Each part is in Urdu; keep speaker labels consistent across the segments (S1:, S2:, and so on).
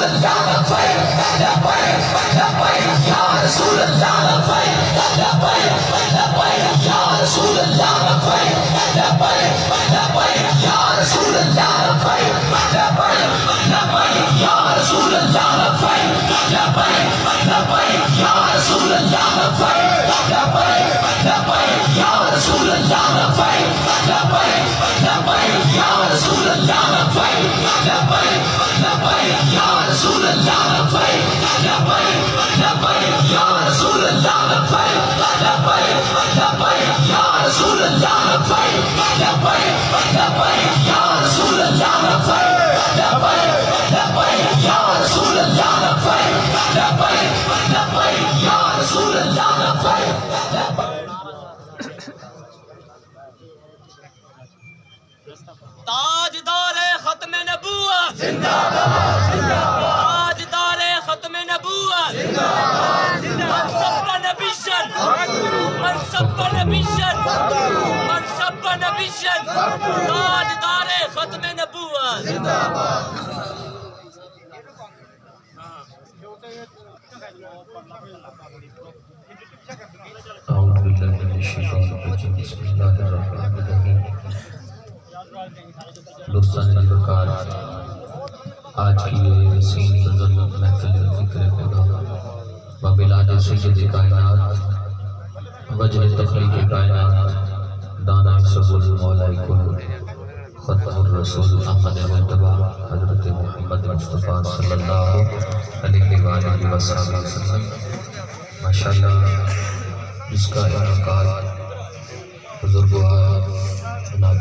S1: اللہ لبیک لبیک لبیک یا رسول اللہ لبیک لبیک لبیک یا رسول اللہ لبیک لبیک لبیک یا رسول اللہ لبیک لبیک لبیک یا رسول اللہ لبیک لبیک لبیک یا رسول اللہ لبیک لبیک لبیک یا رسول اللہ لبیک لبیک لبیک یا رسول اللہ لبیک لبیک لبیک یا رسول اللہ لبیک لبیک لبیک یا رسول اللہ لبیک لبیک لبیک یا رسول اللہ لبیک لبیک لبیک یا رسول اللہ لبیک لبیک لبیک یا رسول اللہ لبیک لبیک لبیک یا رسول اللہ لبیک.
S2: تاجدار ختم نبوت
S1: زندہ باد زندہ باد
S2: تاجدار ختم نبوت
S1: زندہ باد زندہ
S2: منصب نبیشن منصب نبیشن منصب نبیشن تاجدار ختم نبوت
S1: زندہ باد.
S3: اعوذ باللہ من الشیطان الرجیم بسم اللہ الرحمن الرحیم. دوستان وقار، آج کی یہ رسیم نظر محفل ذکر خدا و بلاد سید کائنات وجہ تخلیق کائنات دانا سب المولائی کل ختم الرسول احمد مرتبہ حضرت محمد مصطفیٰ صلی اللہ علیہ وآلہ وسلم. ماشاءاللہ جس کا انعقاد بزرگوار جناب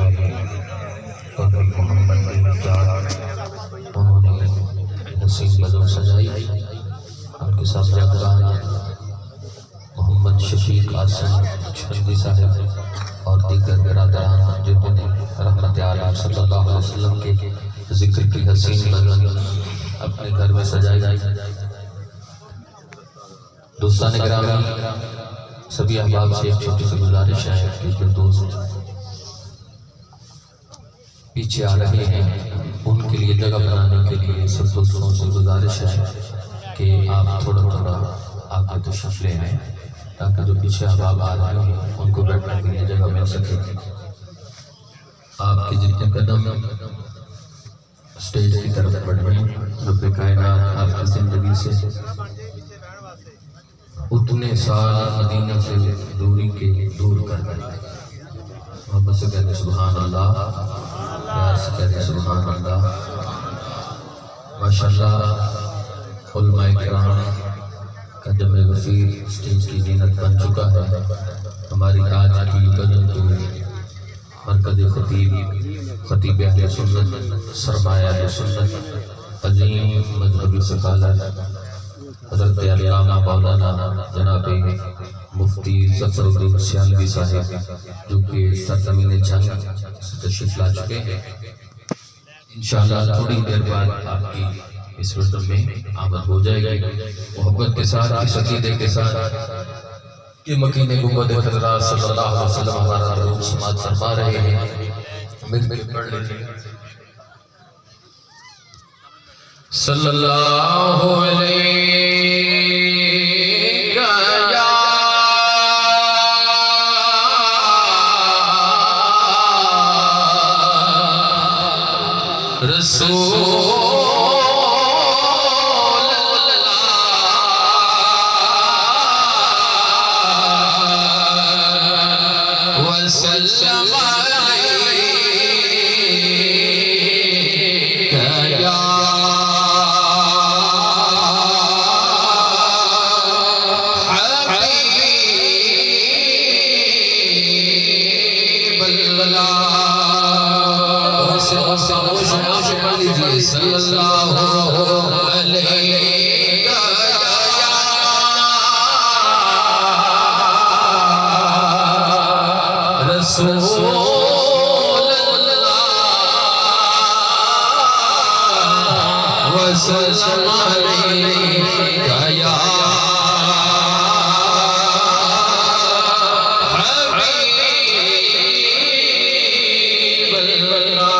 S3: قدر محمد بن جعفر انہوں نے حسین بدر سجائی. ان کے ساتھ جاگران محمد شفیق آسم چندی صاحب اور دیگر برادران جنہوں نے رحمت عالم صلی اللہ علیہ وسلم کے ذکر کی حسین بدر اپنے گھر میں سجائی. دوستان گرامی، سبھی احباب سے ایک چھوٹی سی گزارش ہے کہ جو دوست پیچھے آ رہے ہیں ان کے لیے جگہ بنانے کے لیے سب دوستوں سے گزارش ہے کہ آپ تھوڑا تھوڑا آگے تشریف لے آئیں تاکہ جو پیچھے احباب آ رہے ہیں ان کو بیٹھنے کے لیے جگہ مل سکے. آپ کے جتنے قدم اسٹیج کی طرف بڑھیں، رب کائنات آپ کی زندگی سے اتنے سال مدینہ سے دوری کے دور کر دیں. محبت سے کہتے سبحان اللہ، پیار سے کہتے سبحان اللہ. ماشاءاللہ علماء کرام کا جمع غفیر اسٹیج کی زینت بن چکا ہے. ہماری آج کی غزل تو مرکز خطیب اہل سنت، سرمایہ اہل سنت، عظیم مذہبی سکالر حضرت علامہ مولانا جناب مفتی ظفر الدین سیالوی صاحب جو کہ سرزمین جنگ سے تشریف لا چکے ہیں. انشاءاللہ تھوڑی دیر بعد آپ کی اس وقت میں آمد ہو جائے گی. محبت کے ساتھ، اس عقیدے کے ساتھ کہ مکین گنبد خضرا صلی اللہ علیہ وسلم ہمارا روح سماعت فرما رہے ہیں. مل پڑھ لیتے ہیں. صلی اللہ علیہ رسول وسلم صلی اللہ علیہ رسول اللہ وسلم علیہ یا حبیب اللہ.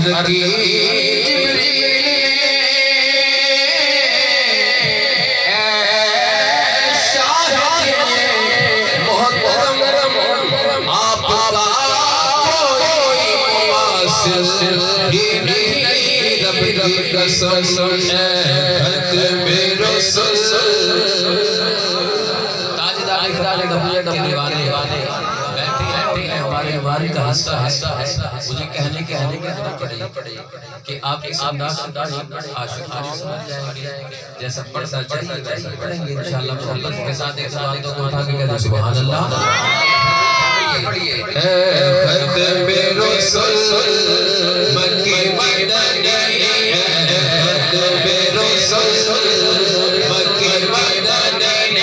S4: کی جبریل ہماری کا حصہ ہے مجھے کہنے کے پڑے کہ آپ اس انداز سے عاشق سمجھ جائیں گے جیسا پڑھنا چاہیے ویسا پڑھیں گے انشاءاللہ محبت کے ساتھ ایک سوال تو اٹھا کے کہتے سبحان اللہ ختم رسول مکی مدنی ختم رسول مکی مدنی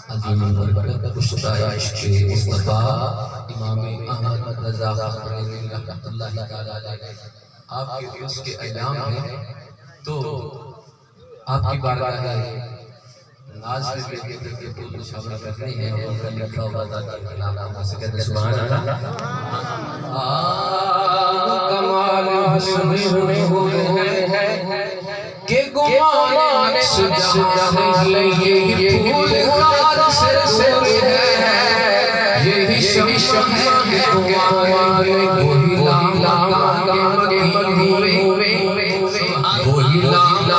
S4: عظیم البرکت عشق مصطفیٰ امام احمد رضا بریلوی رحمۃ اللہ تعالی علیہ آپ کے اس کے ایام ہیں تو آپ کی بارگاہ ناز میں بیٹھے کے پھول شامل کرنے ہیں اور کا لکھا ہوا ذات کے نام سے کہتے سبحان اللہ کمال حسن ہوئے ہیں کہ گمان سجا لئے پھول کار سے ہے یہی شم ہے کہ گمان وہی لام کے مدینے وہی لام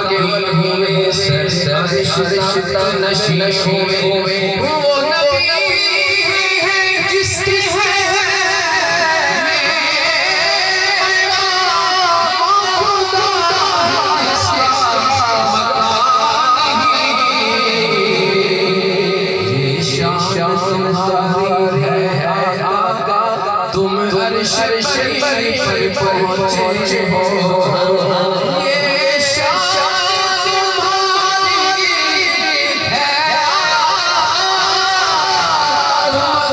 S4: کے مدینے رشتہ نشیش ہوئے وہ نبی ہے جس کی ہے پر پہنچے ہو یہ شان تمہاری ہے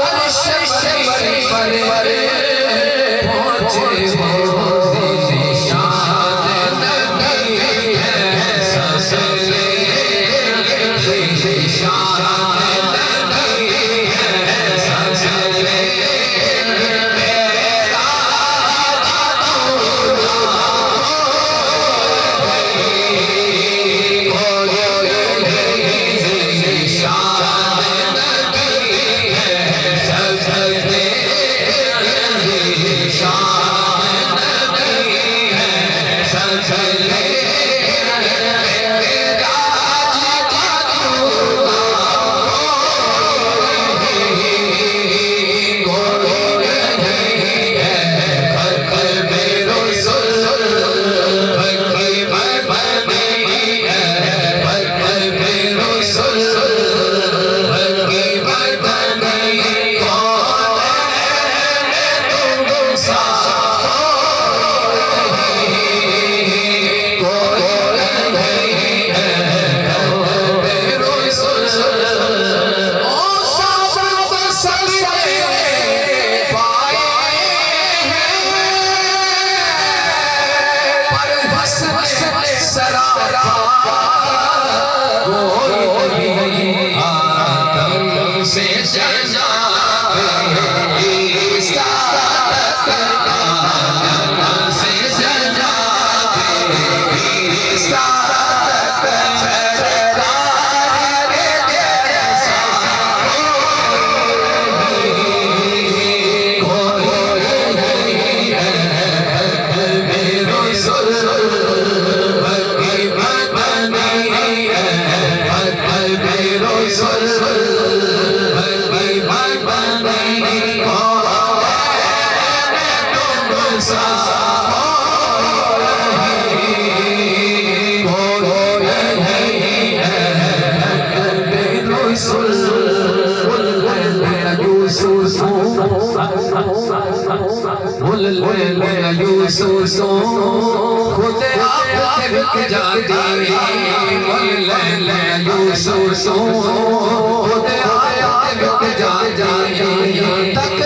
S4: عرش پر پہنچے ہو شان نبی ہے سسلے شان خود آپ بک جاتی یوسوسو خود آپ بک جاتی تک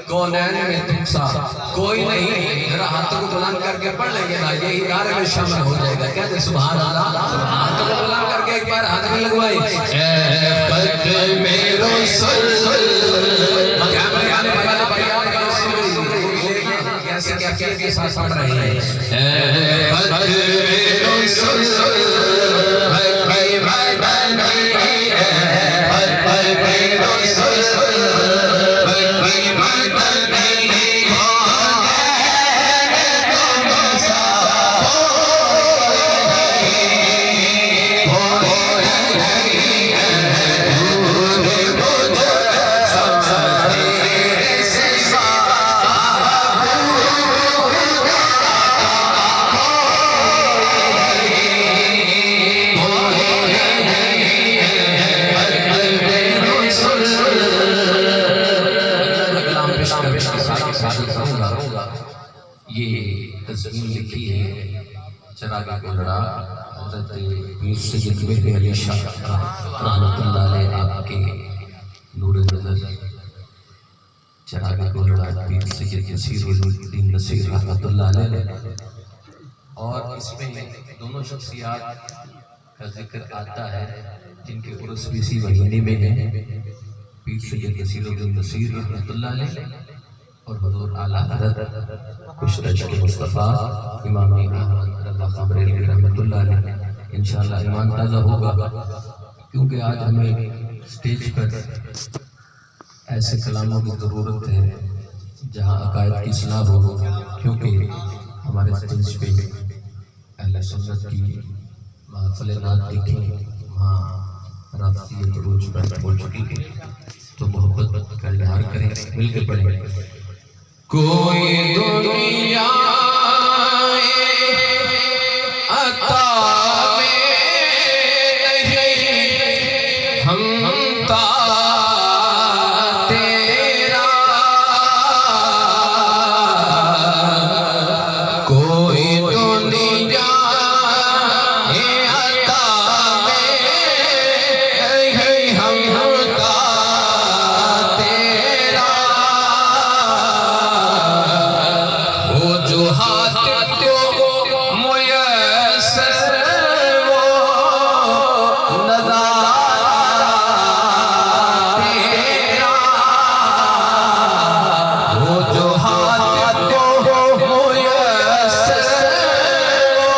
S4: کونین میں تم سا کوئی نہیں، ذرا ہاتھوں کو بلند کر کے پڑھ لیں گے نا، یہ ادارے میں شامل ہو جائے گا. کہتے سبحان اللہ. ہاتھوں کو بلند کر کے ایک بار ہاتھ میں لگوائی. اے قدم رسول کیسے کیفیت کے ساتھ پڑھ رہے ہیں. اے قدم رسول Bye. شامل کروں گا یہ تزمین لکھی ہے چراغ گولڑا حضرت پیر سید مہر علی شاہ رحمۃ اللہ علیہ آپ کے نور نظر چراغ گولڑا پیر سید نصیر الدین نصیر رحمۃ اللہ علیہ، اور اس میں دونوں شخصیات کا ذکر آتا ہے جن کے عرس بھی اسی مہینے میں ہیں، پیر سید نصیر الدین نصیر رحمۃ اللہ علیہ اور حضور اعلیٰ حضرت کشرہ عشق مصطفیٰ امام احمد رضا خان بریلوی رحمۃ اللہ علیہ۔ انشاءاللہ ایمان تازہ ہوگا، کیونکہ آج ہمیں اسٹیج پر ایسے کلاموں کی ضرورت ہے جہاں عقائد کی اصلاح ہو، کیونکہ ہمارے اسٹیج پہ اہل سنت کی محفل نعت دیکھیں، وہاں رافضیت عروج پر ہو چکی ہے، تو محبت کا اظہار کریں، مل کے پڑھیں۔ کوئی دنیا عطا میں نہیں، ہم تا تیرا، کوئی دنیا عطا میں نہیں، ہم تا تیرا، وہ جو ہاتھ کو میسر وہ نظارہ تیرا، وہ جو ہاتھ کو میسر وہ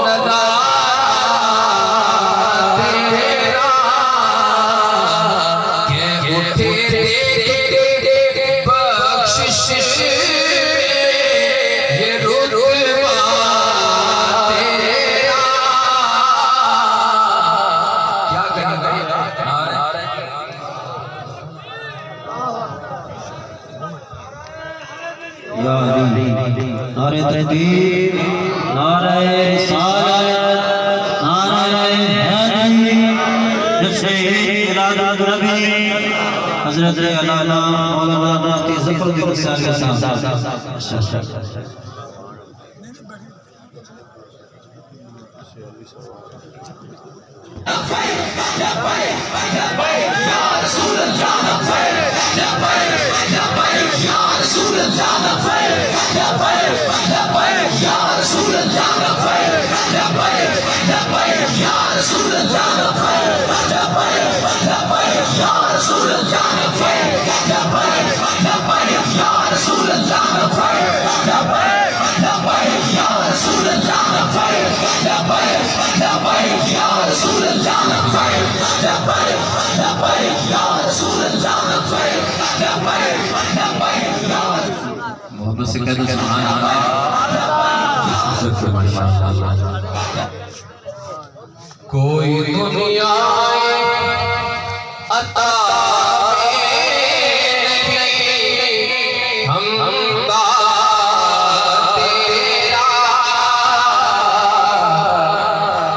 S4: نظارہ تیرا، کہ اٹھے دیکھ بخشش یہ رتبہ تیرا، کیا کہیں گے
S5: یا علی نعرہ تکبیر، نعرہ رسالت، نعرہ حیدری، نشید النبی حضرت علامہ مولانا مفتی ظفر الدین صاحب
S4: محبت سے کہہ دو سبحان اللہ۔ کوئی دنیا عطا میں نہیں، ہم تا تیرا،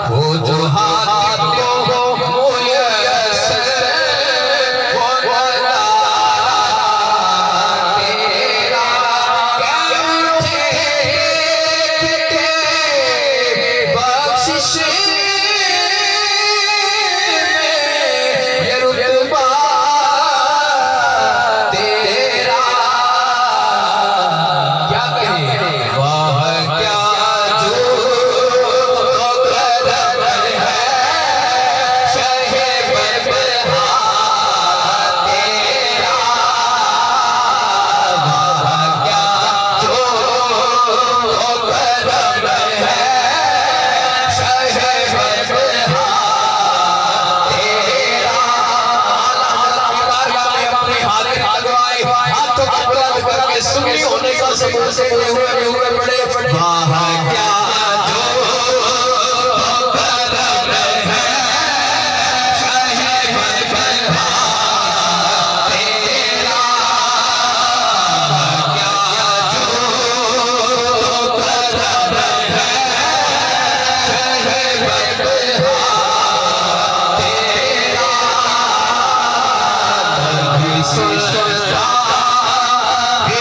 S4: وہ جو ہاتھ کو میسر وہ نظارہ تیرا، بخشش یہ رتبہ تیرا، کیا کہیں واہ کیا جو کرم ہے شہ بربہا تیرا، واہ کیا جو کرم ہے شہ بربہا تیرا، اپنے ہاتھوں کو بلند کر کے سنی ہونے کا ثبوت ہوئے بڑے واہ کیا جو کرم ہے شہ بربہا تیرا، کیا جو کرم ہے شہ بربہا تیرا، بھی سلطان بھی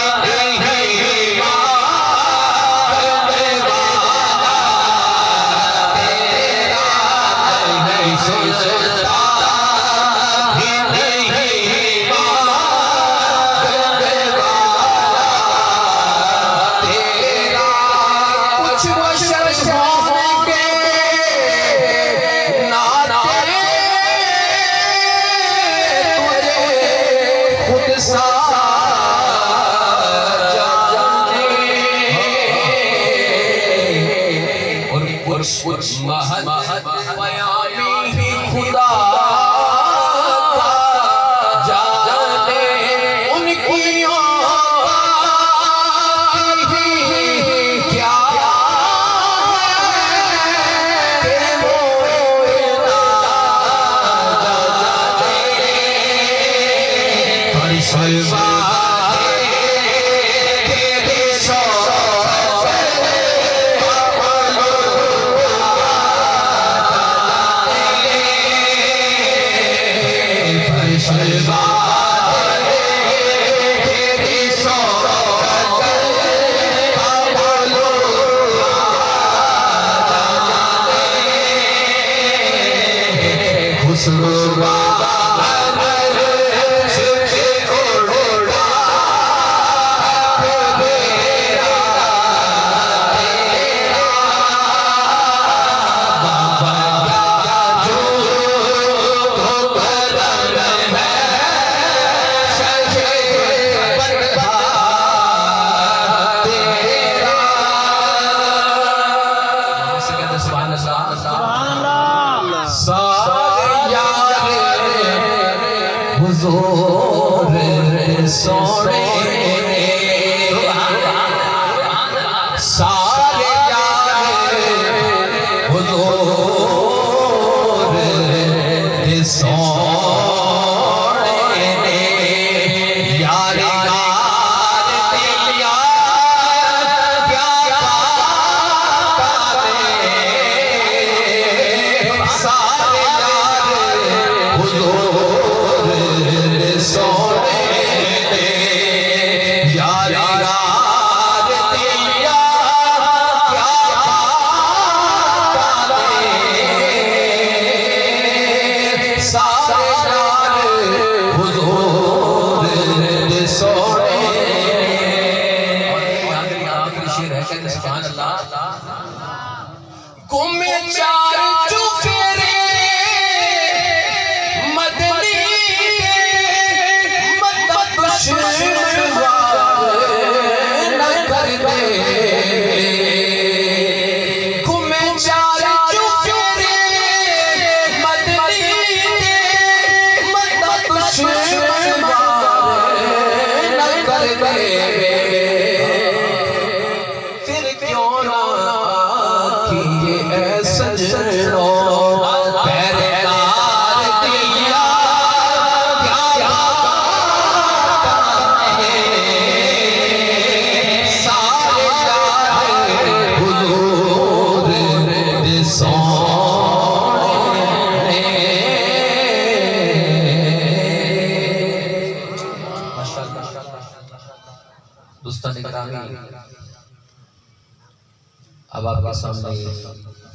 S4: اب آپ کے سامنے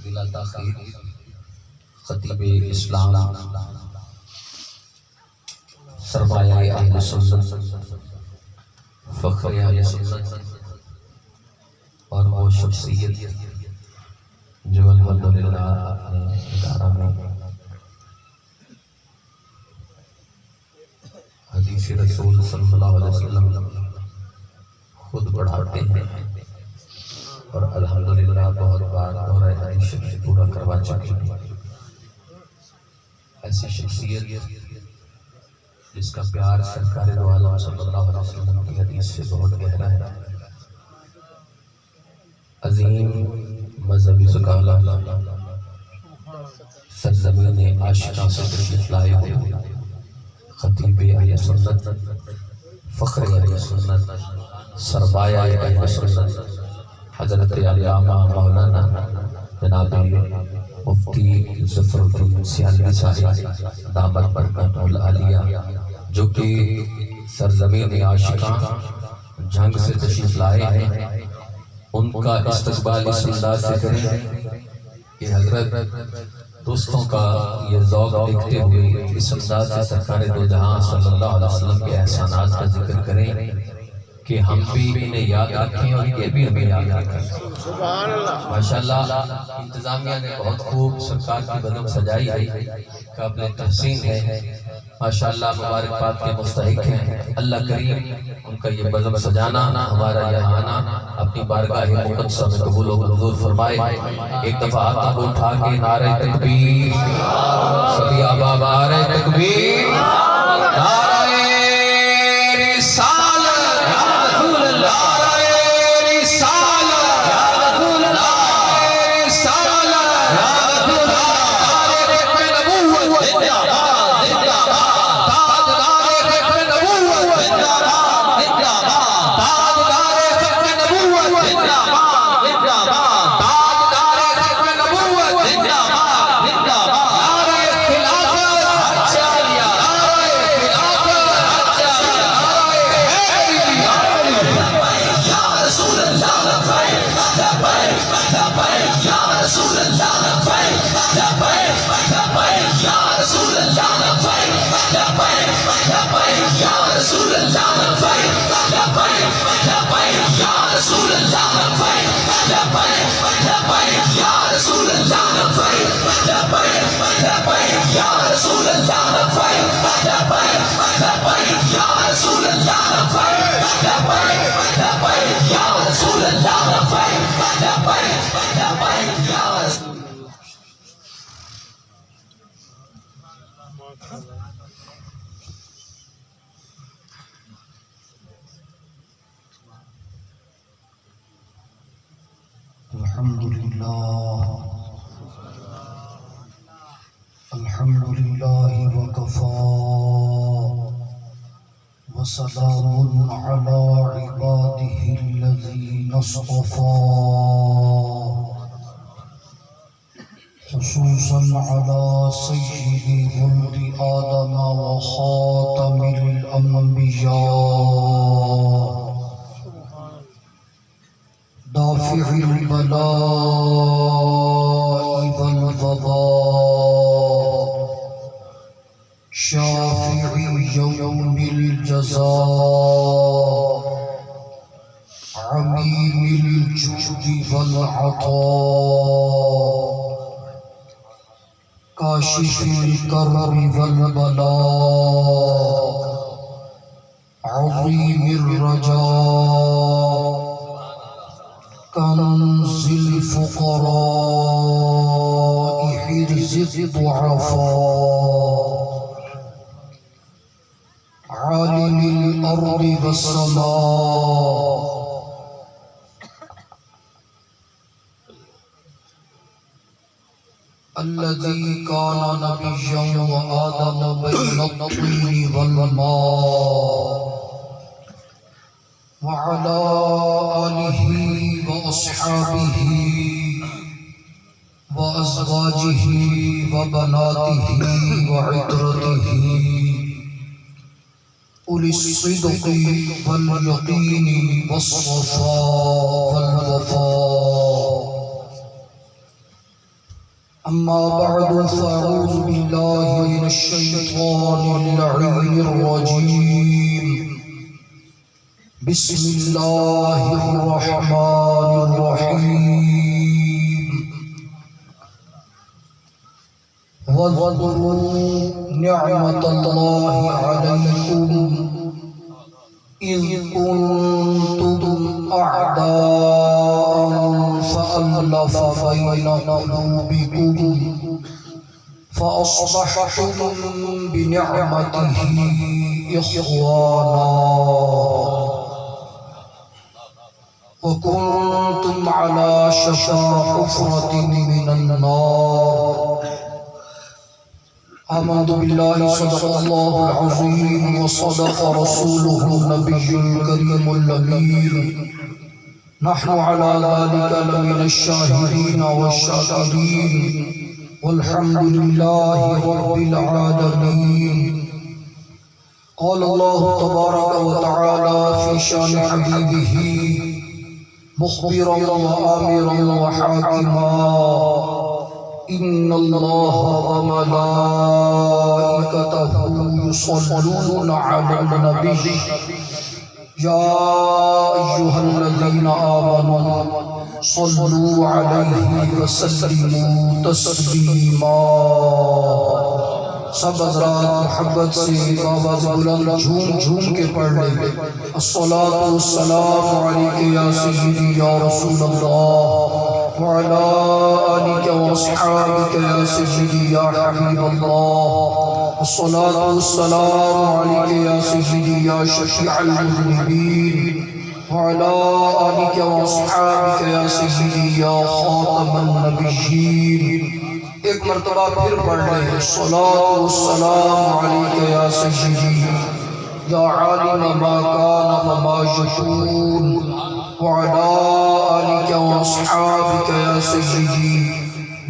S4: بلا تاخیر خطیب اسلام سرمایہ اہل سنت فخر اہل سنت اور وہ شخصیت جو الحمدللہ اپنے ادارہ میں حدیث رسول صلی اللہ علیہ وسلم خود پڑھاتے ہیں اور الحمدللہ بہت بار دورہ حدیث شریف پورا کروا چکے ہیں. ایسی شخصیت جس کا پیار سرکار دو عالم صلی اللہ علیہ وسلم کی حدیث سے بہت گہرا ہے. عظیم مذہبی سکالہ سرزمین عاشقاں سے تشریف لائے ہوئے خطیب اہل سنت فخر اہل سنت سرمایہ اہل سنت حضرت علامہ مولانا جناب مفتی ظفر الدین سیالوی صاحب دامت برکات العالیہ جو کہ سرزمین عاشقاں جنگ سے تشریف لائے ہیں. ان کا استقبال اس انداز سے کریں کہ حضرت دوستوں کا یہ ذوق دیکھتے ہوئے اس انداز سے سرکار دو جہاں صلی اللہ علیہ وسلم کے احسانات کا ذکر کریں کہ ہم بھی انہیں یاد رکھیں اور یہ بھی ہمیں یاد رکھیں. ماشاءاللہ انتظامیہ نے بہت خوب سرکار کی بدن سجائی ہے، قابل تحسین ہے. ماشاءاللہ مبارکباد کے مستحق ہیں. اللہ کریم ان کا یہ بزم سجانا، ہمارا یہ آنا اپنی بارگاہ مقدسہ میں قبول و منظور فرمائے. ایک دفعہ ہاتھوں کو اٹھا کے نعرہ تکبیر، سبھی احباب نعرہ تکبیر، نعرہ رسالت، نعرہ رسالت، نعرہ رسالت،
S6: الحمد لله وكفى وسلام على عباده الذين اصطفى خصوصا على سيد ولد آدم وخاتم الأنبياء دافع البلاء والوباء شافع يوم الجزاء عميم الجود والعطاء كاشف الكرب والبلاء عظيم الرجاء كنز الفقراء حرز الضعفاء عالم الأرض والسماء الذي كان نبيا وآدم بين الطين والماء وعلى آله وأصحابه وأزواجه وبناته وعترته أولي الصدق واليقين والصفاء والوفاء. أما بعد فأعوذ بالله من الشيطان اللعين الرجيم. بسم الله الرحمن الرحيم. واذكروا نعمة الله عليكم إذ كنتم أعداء فألف بين قلوبكم فأصبحتم بنعمته إخوانا وكنتم على شفا حفرة من النار. آمنت بالله صدق الله العظيم وصدق رسوله النبي الكريم الأمين. نحن على ذلك لمن الشاهدين والشاكرين والحمد لله رب العالمين. قال الله تبارك وتعالى في شان حبيبه مخبرا وآمرا وحاكما إن الله وملائكته يصلون على النبي يا أيها الذين آمنوا صلوا عليه وسلموا تسليما. سب حضرات محبت سے آواز بلند جھوم جھوم کے پڑھ لیں الصلاة والسلام علیک یا سیدی یا رسول اللہ وعلا آلک واصحابک یا سیدی یا حبیب اللہ الصلاة والسلام علیک یا سیدی یا شفیع المذنبین وعلا آلک واصحابک یا سیدی یا خاتم النبیین ایک مرتبہ پھر پڑھ رہے ہیں الصلاة والسلام علیک یا سیدی یا عالم ما کان وما یکون وعلا آلک واصحابک یا سیدی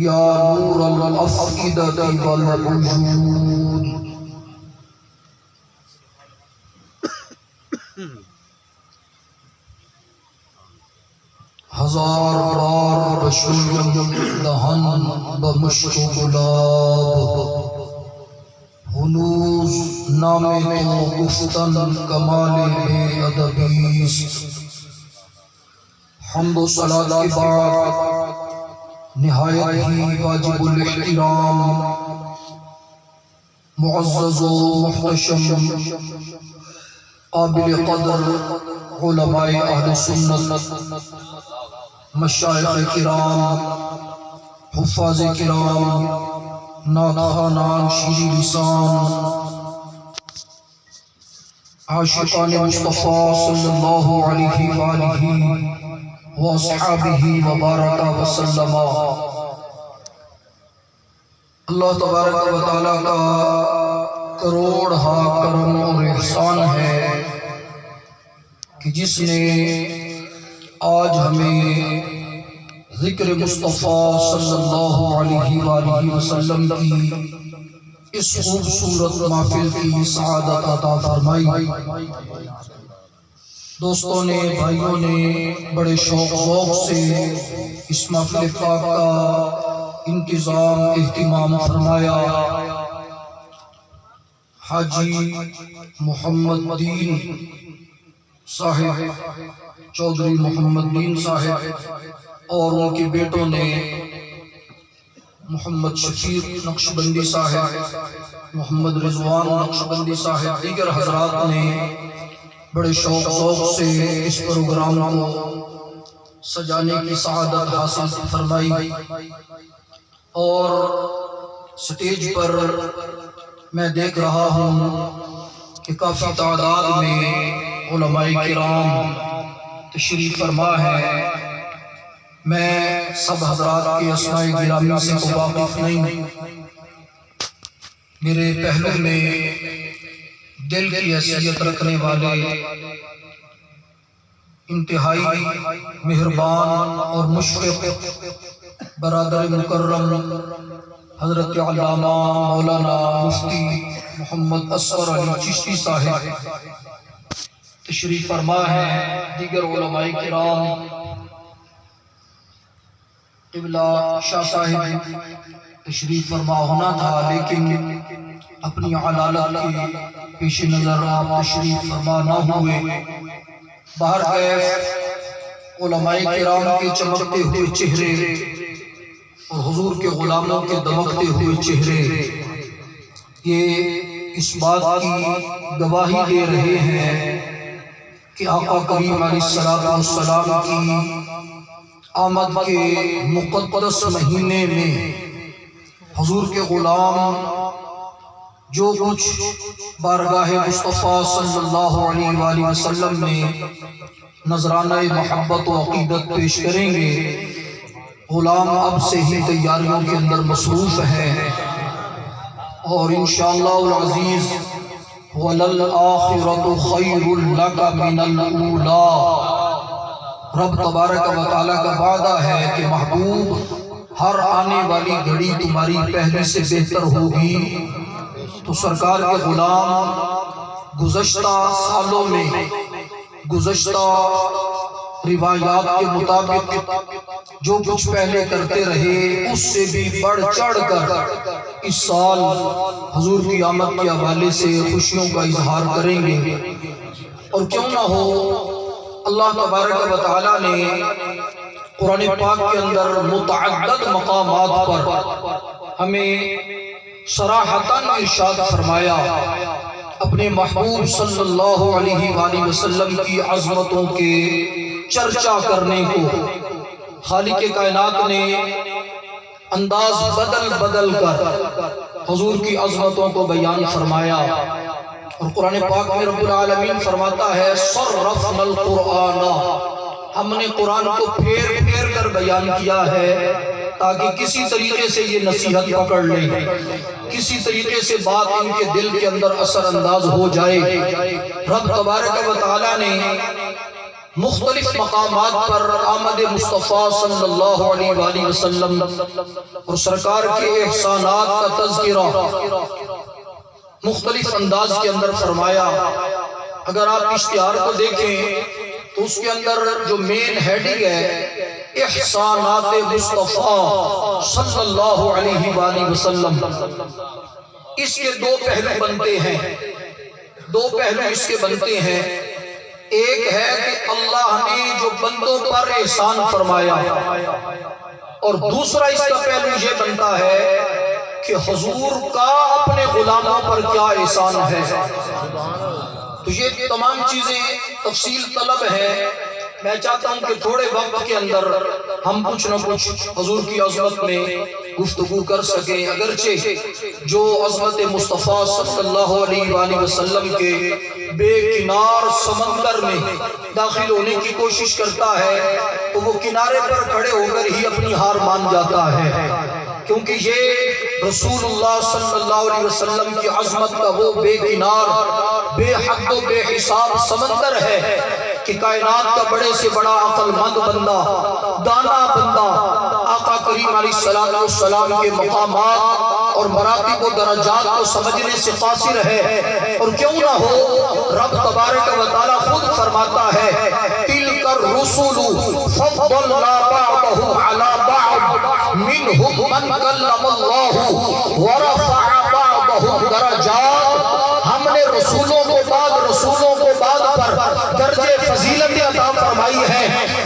S6: یا نور الافئدۃ والوجود ہزار بار بشویم دہن بمشک و گلاب ہنوز نام تو گفتن کمال بے ادبیست حمد و صلاة کے بعد نہایت ہی واجب الاحترام معزز و محتشم قابل قدر علماء اہل سنت مشائخ کرام حفاظ کرام نعت خوانان شیریں لسان عاشقان مصطفیٰ صلی اللہ علیہ وآلہ واصحابہ وبارک وسلم اللہ تبارک و تعالیٰ کا کروڑ ہا کرم اور احسان ہے کہ جس نے آج ہمیں ذکر مصطفیٰ صلی اللہ علیہ وآلہ وسلم کی اس خوبصورت محفل کی سعادت عطا فرمائی۔ دوستوں نے بھائیوں نے بڑے شوق ذوق سے اس محفل پاک کا انتظام اہتمام فرمایا۔ حاجی محمد دین صاحب چودھری محمد دین صاحب اور ان کے بیٹوں نے محمد شفیق نقشبندی صاحب، محمد رضوان نقشبندی صاحب، دیگر حضرات نے بڑے شوق ذوق سے اس پروگرام کو سجانے کی سعادت حاصل فرمائی، اور سٹیج پر میں دیکھ رہا ہوں کہ کافی تعداد میں علماء کرام تشریف فرما ہے۔ میں سب حضرات کے اسماء گرامی سے واقف نہیں، میرے پہلو میں دل کی حیثیت رکھنے والے انتہائی مہربان اور مشفق برادر مکرم حضرت علامہ مولانا مفتی محمد اصغر علی چشتی صاحب تشریف فرما ہے، دیگر علماء کرام، قبلہ شاہ صاحب تشریف فرما ہونا تھا لیکن اپنی علالت کی پیش نظر آپ تشریف فرما نہ ہوئے۔ باہر کیف علماء کرام کے چمکتے ہوئے چہرے اور حضور کے غلاموں کے دمکتے ہوئے چہرے یہ اس بات کی گواہی دے رہے ہیں کہ آقا کریم علیہ السلام کی آمد کے مقدس مہینے میں حضور کے غلام جو کچھ بارگاہ مصطفیٰ صلی اللہ علیہ وآلہ وسلم میں نذرانہ محبت و عقیدت پیش کریں گے، غلام اب سے ہی تیاریوں کے اندر مصروف ہے، اور انشاءاللہ العزیز وَلَلْآخِرَةُ خَيْرٌ لَكَ مِنَ الْأُولَىٰ، رب تبارک و تعالیٰ کا وعدہ ہے کہ محبوب ہر آنے والی گھڑی تمہاری پہلی سے بہتر ہوگی۔ تو سرکار کے غلام گزشتہ سالوں میں گزشتہ روایات کے مطابق جو کچھ پہلے کرتے رہے اس سے بھی بڑھ چڑھ کر اس سال حضور کی آمد کے حوالے سے خوشیوں کا اظہار کریں گے۔ اور کیوں نہ ہو، اللہ تبارک و تعالیٰ نے قرآن پاک کے اندر متعدد مقامات پر ہمیں صراحتاً ارشاد فرمایا اپنے محبوب صلی اللہ علیہ وآلہ وسلم کی عظمتوں کے چرچا کرنے کو خالق کائنات نے انداز بدل بدل کر حضور کی عظمتوں کو بیان فرمایا، اور قرآن پاک میں رب العالمین فرماتا ہے صرفنا القرآن، ہم نے قرآن کو پھیر پھیر کر بیان کیا ہے تاکہ کسی طریقے سے یہ نصیحت پکڑ لیں، کسی طریقے سے بات ان کے دل کے اندر اثر انداز ہو جائے۔ رب تبارک و تعالیٰ نے مختلف مقامات پر آمد مصطفیٰ صلی اللہ علیہ وآلہ وسلم اور سرکار کے احسانات کا تذکرہ مختلف انداز کے اندر فرمایا۔ اگر آپ اشتہار کو دیکھیں تو اس کے اندر جو مین ہیڈنگ ہے احسانات مصطفیٰ صلی اللہ علیہ وآلہ وسلم، اس کے دو پہلو بنتے ہیں، دو پہلو اس کے بنتے ہیں۔ ایک ہے کہ اللہ نے جو بندوں پر احسان فرمایا، اور دوسرا اس کا پہلو یہ بنتا ہے کہ حضور کا اپنے غلاموں پر کیا احسان ہے۔ تو یہ تمام چیزیں تفصیل طلب ہے۔ میں چاہتا ہوں کہ تھوڑے وقت کے اندر ہم کچھ نہ کچھ حضور کی عظمت میں گفتگو کر سکیں، اگرچہ جو عظمت مصطفیٰ صلی اللہ علیہ وآلہ وسلم کے بے کنار سمندر میں داخل ہونے کی کوشش کرتا ہے تو وہ کنارے پر کھڑے ہو کر ہی اپنی ہار مان جاتا ہے، کیونکہ یہ رسول اللہ صلی اللہ علیہ وسلم کی عظمت کا وہ بے کنار، بے حد و بے حساب سمندر ہے کہ کائنات کا بڑے سے بڑا عقل مند بندہ، دانا بندہ آقا کریم علیہ السلام کے مقامات اور مراتب و درجات کو سمجھنے سے قاصر ہے۔ اور کیوں نہ ہو، رب تبارک و تعالیٰ خود فرماتا ہے تِلْكَ الرُّسُلُ فَضَّلْنَا بَعْضَهُمْ عَلَى بَعْضٍ مِّنْهُمْ مَنْ كَلَّمَ اللَّهُ وَرَفَعَ بَعْضَهُمْ دَرَجَاتٍ، ہم نے رسولوں کو بعد پر درجے فضیلت عطا فرمائی ہے۔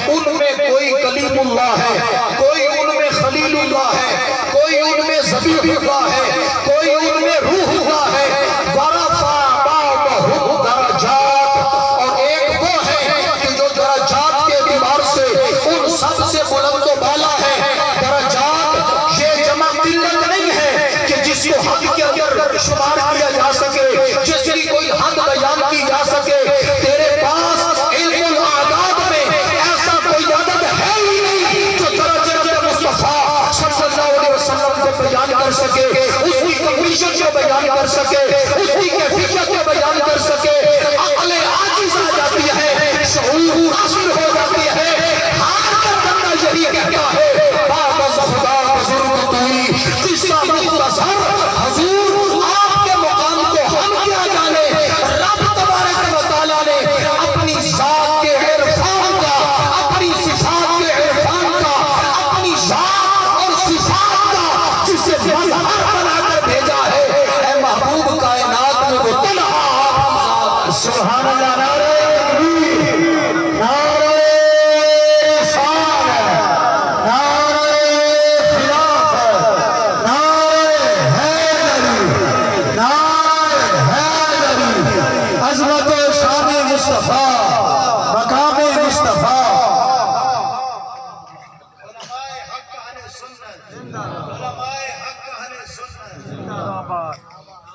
S6: ان میں کوئی کلیم اللہ ہے، کوئی ان میں خلیل اللہ ہے، کوئی ان میں ذبیح اللہ ہے، کوئی ان میں روح اللہ ہے۔ وَرَفَعَ بَعْضَهُمْ دَرَجَاتٍ، اور ایک وہ ہے کہ جو درجات کے اعتبار سے ان سب سے بلند و بالا ہے۔ درجات یہ جمع قلت نہیں ہے کہ جس کو حد کے اندر شمار کیا جا سکے، جس کی کوئی حد بیان کی جا سکے۔ تیرے پاس علم الاعداد میں ایسا کوئی عدد ہے ہی نہیں جو درجہ مصطفیٰ صلی اللہ علیہ وسلم کو بیان کر سکے، اس کی کنڈیشن کو بیان کر سکے، اس کی کیفیت کو بیان کر سکے۔ عقل عاجز آ جاتی ہے، شعور حاصل ہو جاتی ہے، ہار کر بندہ یہی کہتا ہے باب زفدہ بزرگ توئی قصہ مختصر، حضور آپ کے مقام کو ہم کیا جانے۔ رب تبارک و تعالیٰ نے اپنی ذات کے عرفان کا، اپنی صفات کے عرفان کا، اپنی ذات اور صفات کا جسے مظہر بنا کر بھیجا ہے۔ اے محبوب کائنات میں وہ تنہا، سبحان اللہ، نعرہ تکبیر، نعرہ رسالت، نعرہ خلافت، نعرہ حیدری، نعرہ حیدری، عظمت و شان مصطفیٰ، مقام مصطفیٰ۔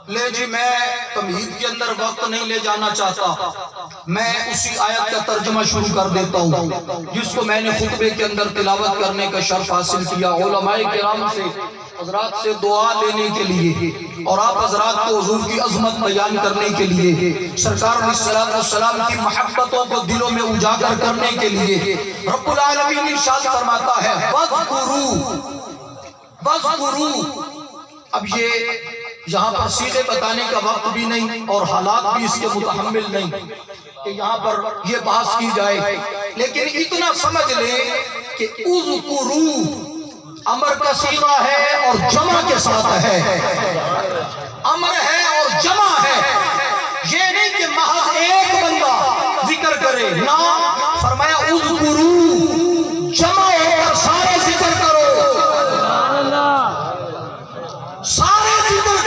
S6: لے جی، میں تمہید کے اندر وقت نہیں لے جانا چاہتا، میں اسی آیت کا ترجمہ شروع کر دیتا ہوں جس کو میں نے خطبے کے اندر تلاوت کرنے کا شرف حاصل کیا علماء کرام سے، حضرات سے دعا لینے کے لیے، اور آپ حضرات کو حضور کی عظمت بیان کرنے کے لیے، سرکار علیہ السلام کی محبتوں کو دلوں میں اجاگر کرنے کے لیے۔ رب العالمین ارشاد فرماتا ہے وَاذْكُرُوا۔ اب یہ یہاں پر صیغے بتانے کا وقت بھی نہیں اور حالات بھی اس کے متحمل نہیں کہ یہاں پر یہ بحث کی جائے، لیکن اتنا سمجھ لیں کہ اذکروا امر کا صیغہ ہے اور جمع کے ساتھ ہے، امر ہے اور جمع ہے۔ یہ نہیں کہ محض ایک بندہ ذکر کرے، نہ، فرمایا اذکروا، جمع ہو کر سارے ذکر کرو، سارے ذکر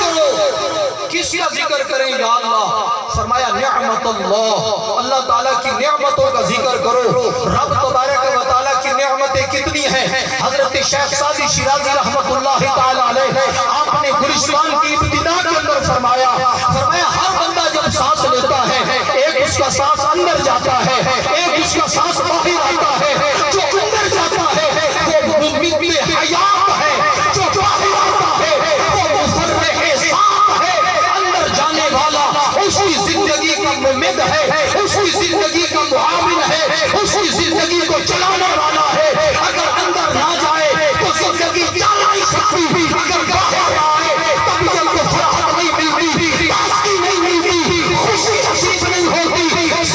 S6: نعمت اللہ، اللہ تعالیٰ کی نعمتوں کا ذکر کرو. رب تبارک و تعالیٰ کی نعمتیں کتنی ہیں. حضرت شیخ سعدی شیرازی رحمت اللہ تعالیٰ علیہ آپ نے گلستان کی ابتدا کے اندر فرمایا ہر بندہ جب سانس لیتا ہے ایک اس کا سانس اندر جاتا ہے، ایک اس کا سانس باہر آتا ہے. جو اندر جاتا ہے وہ ممد حیات ہے، جو باہر آتا ہے وہ مفرح سانس ہے. اندر جانے والا اس کی زندگی کا ممد ہے، اس کی زندگی کا معاون ہے، اس کی زندگی کو چلانے والا ہے. اگر اندر نہ جائے تو زندگی چل نہیں سکتی. اگر باہر آئے طبیعت کو فرحت نہیں ملتی، تازگی نہیں ملتی، خوشی نصیب نہیں ہوتی.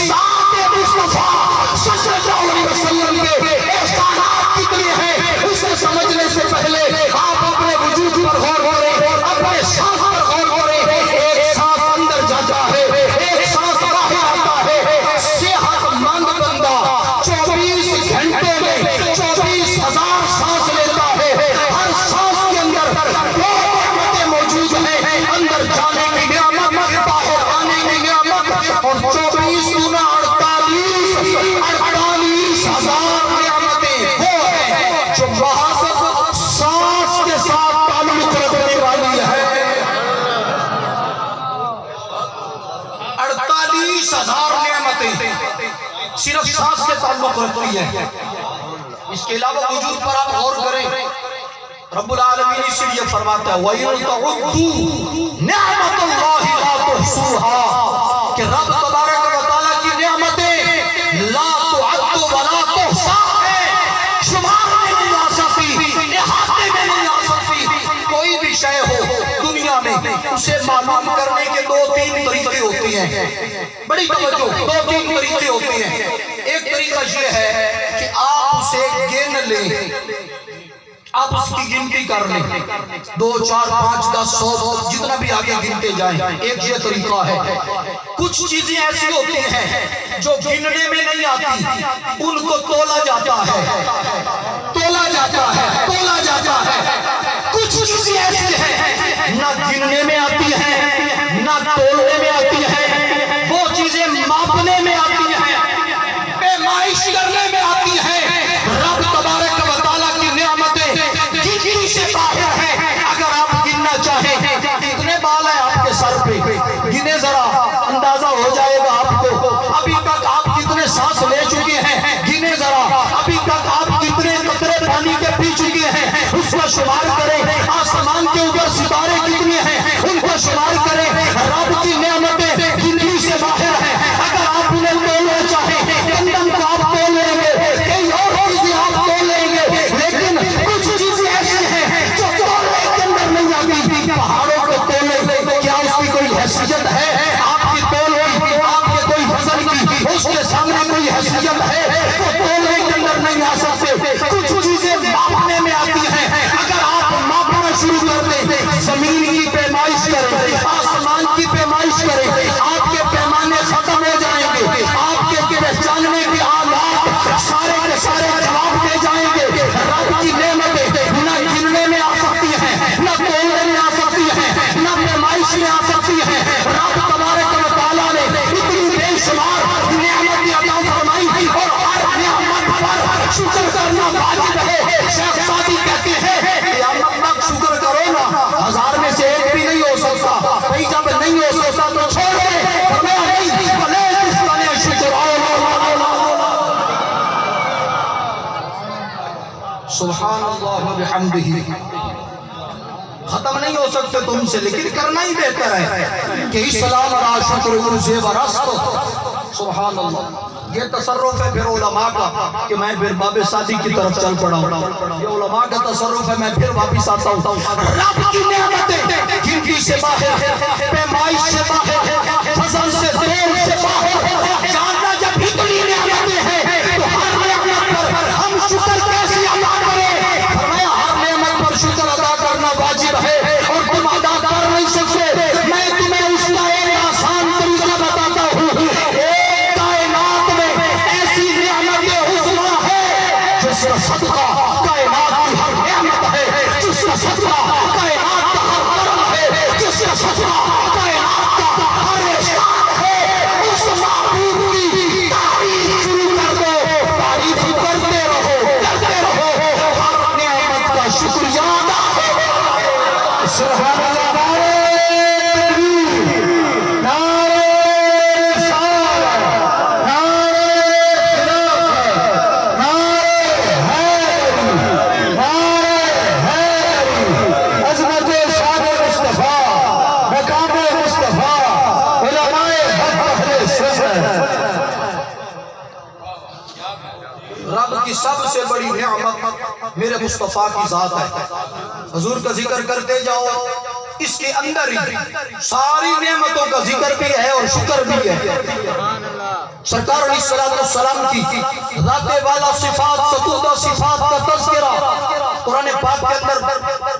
S6: ساتھ مصطفیٰ صلی اللہ علیہ وسلم کے احسانات کتنے ہیں اسے سمجھنے سے پہلے آپ اپنے وجود پر غور کریں، اپنے سانس پر غور کریں. ایک سانس اندر جاتا ہے، ایک سانس باہر آتا ہے. صحت مند بندہ 24 گھنٹے میں 24,000 سانس لیتا ہے. ہر سانس کے اندر دو نعمتیں موجود ہیں، اندر جانے کی نعمت، باہر آنے کی نعمت. اور 24 گنا 48,000 نعمتیں وہ ہیں جو محض سانس کے ساتھ تعلق رکھنے والی ہے. 48,000 نعمتیں صرف سانس سے تعلق رکھتی ہے. اس کے علاوہ وجود پر آپ غور کریں. رب العالمین اس لیے فرماتا ہے وَإِن تَعُدُّوا نِعْمَتَ اللَّهِ لَا تُحْصُوهَا کہ رب تبارک و تعالیٰ کی نعمتیں لا تعد ولا تحصى ہے، شمار میں نہیں آ سکتی، احاطے میں نہیں آ سکتی. کوئی بھی شے ہو دنیا میں اسے معلوم کرنے کے 2-3 طریقے ہوتے ہیں. بڑی توجہ، 2-3 طریقے ہوتے ہیں. ایک طریقہ یہ ہے کہ آپ اسے گن لیں، آپ اس کی گنتی کر لیں، 2 4 5 10 100 جتنا بھی آگے گنتے جائیں. ایک یہ طریقہ ہے. کچھ چیزیں ایسی ہوتی ہیں جو گننے میں نہیں آتی، ان کو تولا جاتا ہے، تولا جاتا ہے، تولا جاتا ہے. کچھ چیزیں ایسی ہیں نہ گننے میں آتی ہیں نہ تولنے میں آتی ہیں، وہ چیزیں ماپنے میں آتی ہیں، پیمائش کرنے میں آتی ہیں. رب تبارک و تعالیٰ کی نعمتیں گنتی سے باہر ہیں. اگر آپ گننا چاہیں کتنے بال ہیں آپ کے سر پہ گنے ذرا، اندازہ ہو جائے گا آپ کو. ابھی تک آپ کتنے سانس لے چکے ہیں گنے ذرا. ابھی تک آپ کتنے قطرے پانی کے پی چکے ہیں اس کو شمار کریں. آسمان کے اوپر ستارے کتنے ہیں ان کو شمار کریں. رب کی نعمتیں گنتی سے باہر ہیں. اگر آپ انہیں تولنا چاہیں گندم کو آپ تول لیں گے، کئی اور چیزیں آپ تول لیں گے، لیکن کچھ چیزیں ایسی ہیں جو تولنے کے اندر نہیں آتی. پہاڑوں کو تولے کیا اس کی کوئی حیثیت ہے؟ آپ کی تول ہوئی، آپ کے کوئی وزن کی اس کے سامنے کوئی حیثیت ہے؟ وہ تولنے کے اندر نہیں آ سکتے. کچھ چیزیں ماپنے میں آتی ہیں. اگر آپ ماپنا شروع کر دیں، زمین کی پیمائش کریں، آسمان کی پیمائش کریں، آپ کے پیمانے ختم ہو جائیں گے. آپ کے پہچاننے کے آلات سارے کے سارے جواب دے جائیں گے. رب کی نعمتیں نہ گننے میں آ سکتی ہیں، نہ تولنے میں آ سکتی ہیں، نہ پیمائش میں آ سکتی ہیں. رب تبارک و تعالیٰ نے اتنی بے شمار نعمتیں عطا فرمائی اور ہر نعمت پر شکر کرنا واجب ہے. شیخ سعدی کہتے ہیں قیامت تک شکر کرو نا، 1000 میں سے ایک بھی نہیں ہو سکتا. بھئی جب نہیں ہو سکتا تو چھوڑ دیں، ہمیں نہیں بھلے کس طرح شکر. سبحان اللہ و بحمدہ. ختم نہیں ہو سکتے تم سے، لیکن کرنا ہی بہتر ہے کہ اسلام را شکر عرض ورست. سبحان اللہ. یہ تصرف ہے پھر علماء کا کہ میں پھر باب سعدی کی طرف چل پڑا ہوں. یہ علماء کا تصرف ہے. میں پھر واپس آتا ہوں. رب کی نعمتیں گنتی سے باہر، پیمائش سے باہر، فضل سے دور سے باہر. جاننا جب اتنی نعمتیں ہیں تو ہر نعمت پر ہم شکر کیسے ادا کریں؟ فرمایا ہر نعمت پر شکر ادا کرنا واجب ہے اور تم ادا کر نہیں سکتے. میں تمہیں اس کا ایک آسان طریقہ بتاتا ہوں. ایک کائنات میں ایسی نعمت حسنہ ہے جس کا صدقہ کائنات کی ہر نعمت ہے، جس کا صدقہ کائنات کا ہر کرم ہے، جس کا صدقہ کائنات کا ہر احسان ہے. اس رب کی سب سے بڑی نعمت میرے مصطفیٰ کی ذات ہے. حضور کا ذکر کرتے جاؤ، اس کے اندر ہی ساری نعمتوں کا ذکر بھی ہے اور شکر بھی ہے. سرکار علیہ السلام کی ذات والا صفات، ستودہ صفات کا تذکرہ قرآن پاک کے اندر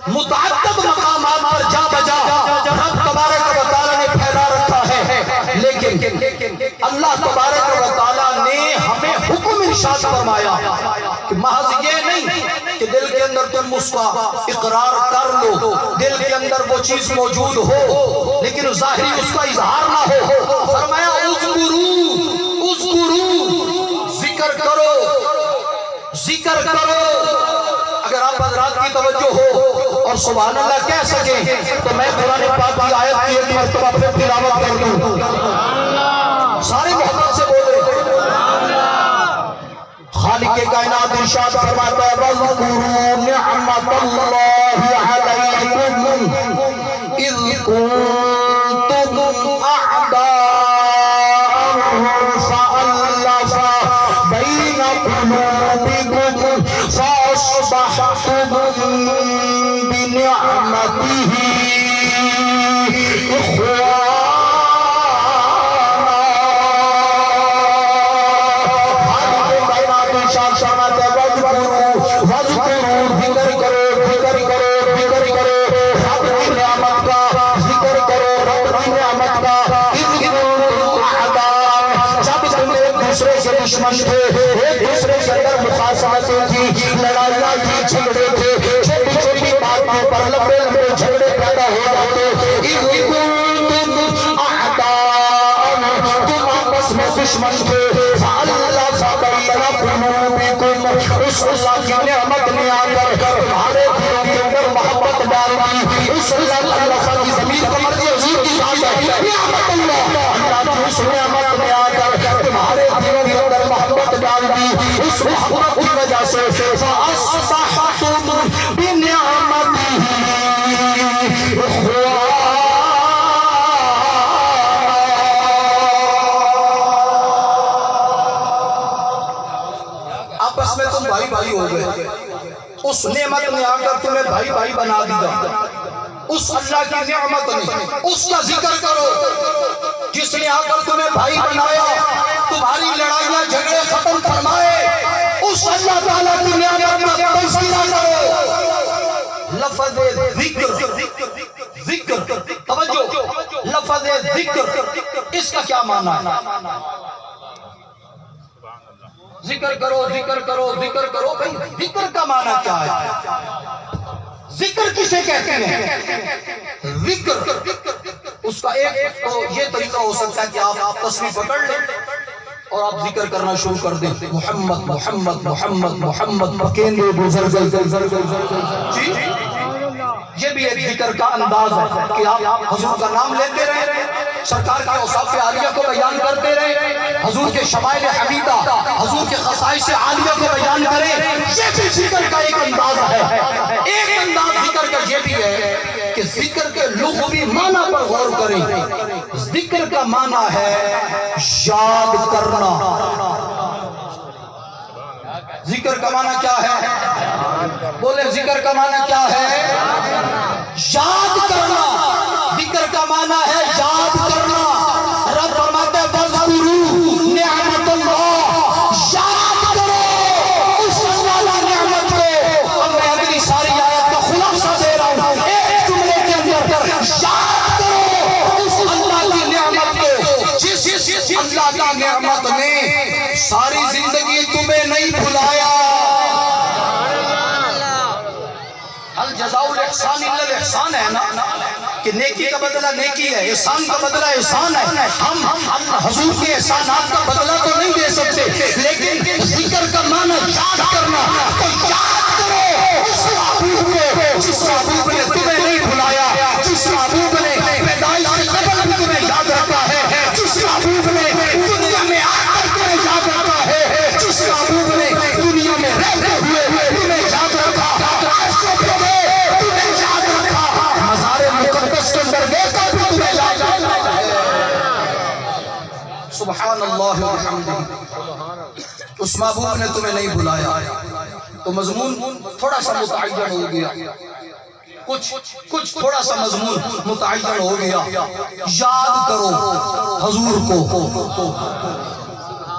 S6: متعدد مقامات پر جا بجا رب تبارک و تعالیٰ نے پھیلا رکھا ہے. لیکن اللہ تبارک و تعالیٰ نے ہمیں حکم ارشاد فرمایا کہ محض یہ نہیں کہ دل کے اندر تم اس کا اقرار کر لو، دل کے اندر وہ چیز موجود ہو لیکن ظاہری اس کا اظہار نہ ہو. فرمایا ذکر کرو، ذکر کرو. اگر آپ حضرات کی توجہ ہو اور سبحان اللہ کہہ سکیں تو میں قرآن پاک کی آیت کی ایک مرتبہ پھر تلاوت کر دوں. سارے محبت سے بولے. خالق کائنات ارشاد فرماتا ہے وَاذْكُرُوا نِعْمَةَ اللَّهِ عَلَيْكُمْ إِذْ كُنْتُمْ أَعْدَاءً فَأَلَّفَ بَيْنَ قُلُوبِكُمْ فَأَصْبَحْتُم بِنِعْمَتِهِ إِخْوَانًا. دشمن تھے، ایک دوسرے سے اندر مخاصمتیں تھی، لڑائیاں تھی، جھگڑے تھے، چھوٹی چھوٹی باتوں پر لمبے لمبے جھگڑے پیدا ہو جاتے. تم آپس میں دشمن تھے. اس اللہ کی نعمت نے آ کر تمہارے دلوں کے اندر محبت ڈال دی. اس اللہ کی زمین کا مرضی حضور کی ذات ہے. نعمت اللہ کی اس نعمت نے آ کر تمہارے دلوں کے اندر محبت ڈال دی. اس محبت کی وجہ سے فَأَصْبَحْتُم بِنِعْمَتِهِ إِخْوَانًا. آپس میں تم بھائی بھائی ہو گئے. اس نعمت نے آ کر تمہیں بھائی بھائی بنا دیا. اس اللہ کی نعمت نے، اس کا ذکر کرو جس نے آ کر تمہیں بھائی بنایا، تمہاری لڑائیاں جھگڑے ختم فرمائے. اس اللہ تعالیٰ کی نعمت کا تذکرہ کرو. لفظ ذکر، توجہ، لفظ ذکر اس کا کیا معنی ہے؟ ذکر کرو، ذکر کرو، ذکر کرو. بھئی ذکر کا معنی کیا ہے؟ ذکر کسے کہتے ہیں؟ ذکر اس کا ایک تو یہ طریقہ ہو سکتا ہے کہ آپ تصویر پکڑ لیں اور آپ ذکر کرنا شروع کر دیں. محمد محمد محمد محمد پکیندے گزر جی، یہ بھی ایک ذکر کا انداز ہے کہ آپ حضور کا نام لیتے رہیں، سرکار کے اوصاف عالیہ کو بیان کرتے رہیں، حضور کے شمائل حمیدہ، حضور کے خصائص عالیہ کو بیان کریں. یہ بھی ذکر کا ایک انداز ہے. ایک انداز ذکر کا یہ بھی ہے کہ ذکر کے لغوی معنی پر غور کریں. ذکر کا معنی ہے یاد کرنا. ذکر کا معنی کیا ہے؟ بولے ذکر کا معنی کیا ہے؟ یاد کرنا. ذکر کا معنی ہے یاد کرنا. رب فرماتے ہیں وَاذْكُرُوا نِعْمَةَ اللَّهِ، یاد کرو اس اللہ نعمت کو. اب میں اگلی ساری آیت کا خلاصہ دے رہا ہوں. ایک جملے کے اندر یاد کرو اس اللہ کی نعمت کو جس اللہ کی نعمت نے ساری زندگی تمہیں نہیں بھلایا. حل جزاء الاحسان الا الاحسان ہے نا، کہ نیکی کا بدلہ نیکی ہے، احسان کا بدلہ احسان ہے. ہم حضور کے احسانات کا بدلہ تو نہیں دے سکتے، لیکن ذکر کا معنی یاد کرنا. تو یاد کرو اس محبوب کو جس محبوب نے تمہیں نہیں بھلایا، جس محبوب نے پیدائش سے قبل بھی تمہیں یاد رکھا ہے، جس محبوب نے دنیا میں آ کر تمہیں یاد رکھا ہے، جس محبوب نے دنیا میں رہتے ہوئے تمہیں یاد رکھا، تمہیں یاد رکھا، مزار مقدس کے اندر گئے تو بھی تمہیں یاد رکھا. سبحان سبحان اللہ وبحمدہ. اس محبوب نے تمہیں نہیں بلایا تو مضمون تھوڑا سا متعین ہو گیا, کچھ تھوڑا سا مضمون متعین ہو گیا. یاد کرو حضور کو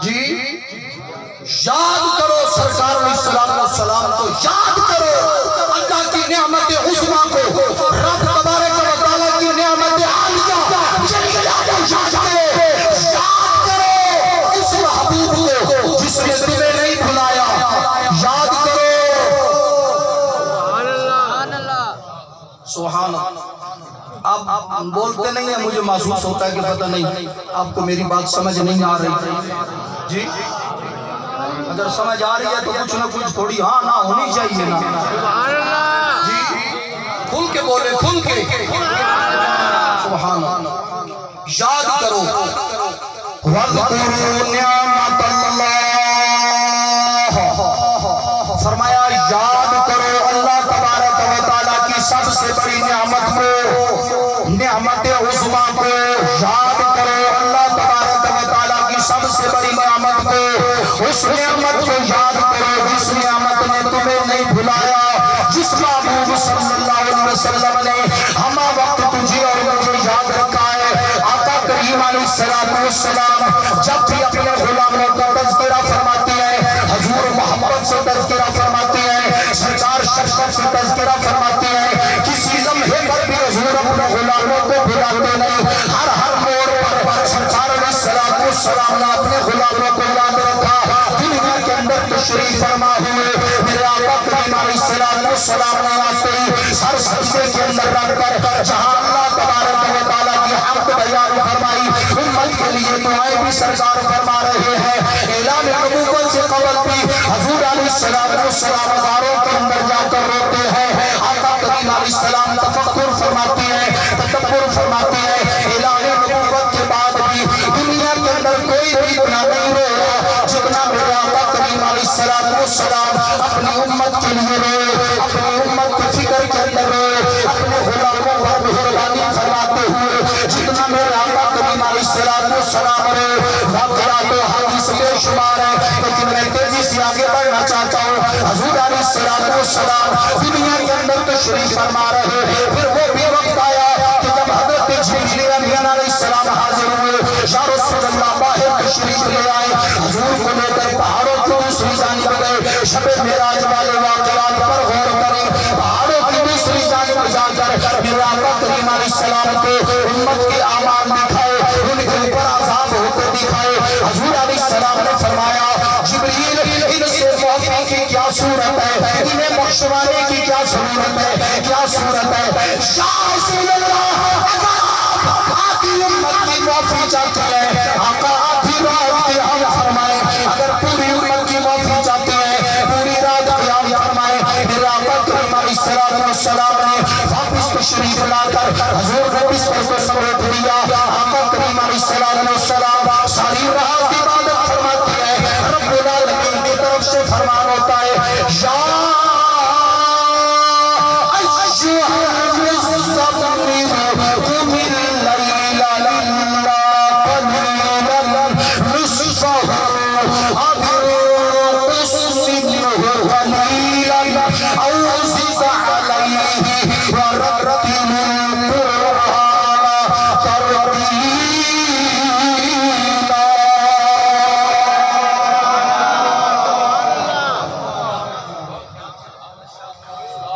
S6: جی, یاد کرو سرکار علیہ السلام کو, یاد کرو اللہ کی نعمت عظمیٰ کو, رب تبارک و تعالیٰ کی نعمت عالیہ یاد کرو اس محبوب کو جس نے تمہیں نہیں بلایا. یاد کرو سبحان اللہ. آپ بولتے نہیں ہیں, مجھے محسوس ہوتا ہے کہ پتہ نہیں آپ کو میری بات سمجھ نہیں آ رہی جی. اگر سمجھ آ رہی ہے تو کچھ نہ کچھ تھوڑی ہاں نہ ہونی چاہیے نا جی. کھل کے بولے, کھل کے سبحان اللہ. یاد کرو وَاذْكُرُوا نِعْمَةَ اللَّهِ, فرمایا یاد کرو اللہ تبارک و تعالیٰ کی سب سے بڑی نعمت کو, نعمت عظمیٰ کو. یاد کرو اللہ تبارک و تعالیٰ کی سب سے بڑی نعمت کو, اس نعمت کو یاد کرو جس نعمت نے تمہیں نہیں بلایا, جس محبوب صلی اللہ علیہ وسلم نے ہمہ وقت تجھے اور مجھے یاد رکھا ہے. آقا کریم علیہ السلام جب بھی اپنے غلاموں کا تذکرہ فرماتے ہیں, حضور محبت سے تذکرہ فرماتے ہیں, سرکار شفقت سے تذکرہ فرماتے ہیں, کسی لمحے پر بھی حضور اپنے غلاموں کو بھلاتے نہیں. ہر موڑ پر سرکار علیہ السلام نے اپنے غلاموں کو یاد رکھا. دنیا کے اندر تشریف فرما ہوئے میرے آقا کریم علیہ السلام نے آتے ہی سر سجدے کے اندر رکھ کر جہاں اللہ تبارک و تعالیٰ کی حمد بیان فرمائی, امت کے لیے دعائیں بھی سرکار فرما رہے ہیں. اعلان نبوت سے قبل بھی حضور علیہ السلام غاروں کے اندر جا کر روتے ہیں. آقا کریم علیہ السلام تفکر فرماتے ہیں, تدبر فرماتے ہیں. اعلان نبوت کے بعد بھی دنیا کے اندر کوئی بھی اتنا نہیں رویا جتنا میرے آقا کریم علیہ السلام اپنی امت کے لیے روئے, اپنی امت کی فکر کے اندر روئے, اپنے غلاموں پر مہربانی فرماتے ہوئے جتنا میرے آقا کریم علیہ السلام روئے. واقعات و حدیث بے شمار ہے, لیکن میں تیزی سے آگے بڑھنا چاہتا ہوں. حضور علیہ السلام دنیا کے اندر تشریف فرما رہے, پھر وہ بھی وقت آیا کہ جب حضرت جبریل امین علیہ السلام حاضر ہوئے, یا رسول اللہ باہر تشریف لے آئے, حضور کو لے کر پہاڑوں کی دوسری جانب گئے. شب معراج والے واقعات پر غور کریں, پہاڑوں کی دوسری جانب جا کر میرے آقا کریم علیہ السلام کو امت کے اعمال دکھائے, ان کے اوپر عذاب ہوتے دکھائے. حضور علیہ السلام نے فرمایا جبریل ان سے معافی کی کیا صورت ہے, انہیں بخشوانے کی کیا ضرورت ہے, کیا صورت ہے. یا رسول اللہ اگر آپ آدھی امت کی معافی چاہتے ہیں, آقا آدھی رات قیام فرمائیں. اگر پوری امت کی معافی چاہتے ہیں, پوری رات قیام فرمائیں. میرے آقا کریم علیہ السلام نے واپس تشریف لا کر حضور کو بستر کو سمیٹ لیا. آقا کریم علیہ السلام ساری رات عبادت فرماتے ہیں. رب العالمین کی طرف سے فرمان ہوتا ہے یا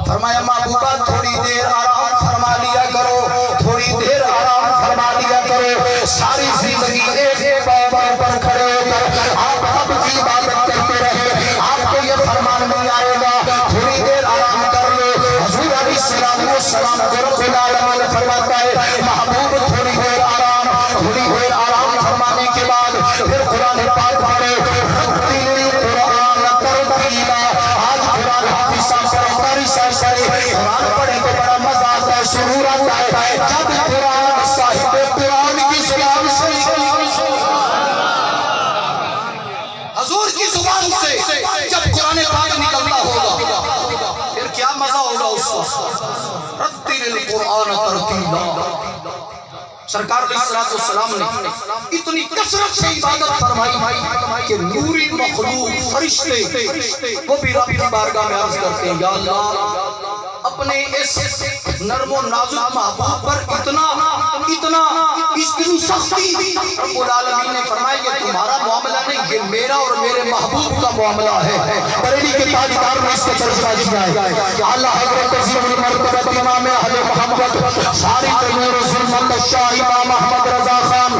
S6: فرمایا محبوبہ تھوڑی دیر آرام فرما لیا کرو, تھوڑی دیر آرام فرما لیا کرو. ساری زندگی ایک پاؤں پر کھڑے ہو کر آپ رب کی عبادت کرتے رہے, آپ کو یہ فرمان نہیں آئے گا. تھوڑی دیر آرام کر لو. حضور علیہ السلام کو رب العالمین فرماتا ہے محبوب تھوڑی دیر آرام فرمانے کے بعد پھر قرآن پاک پڑھو. آج قرآن حافظ صاحب قاری صاحب قرآن پڑھے تو بڑا مزہ آتا ہے, سرور آتا ہے جب قرآن صاحب قرآن کی زبان سے حضور کی زبان سے جب قرآن پاک نکلنا ہوگا پھر کیا مزہ ہوگا اس کو. رتل القرآن ترتیلا, سرکار علیہ السلام نے اتنی کثرت سے عبادت فرمائی کہ نوری مخلوق فرشتے وہ بھی رب کی بارگاہ میں عرض کرتے ہیں یا اللہ اپنے اس نرم و نازک محبوب پر اتنا اتنی سختی رب العالمین نے فرمایا کہ تمہارا معاملہ نہیں، یہ میرا اور میرے محبوب کا معاملہ ہے۔ بریلی کے تاجدار میں اس کا ترجمہ دیا ہے کہ اللہ حضرت عظیم المرتبہ امام اہل محمد ساری تیمور رسول اللہ شاہ امام احمد رضا خان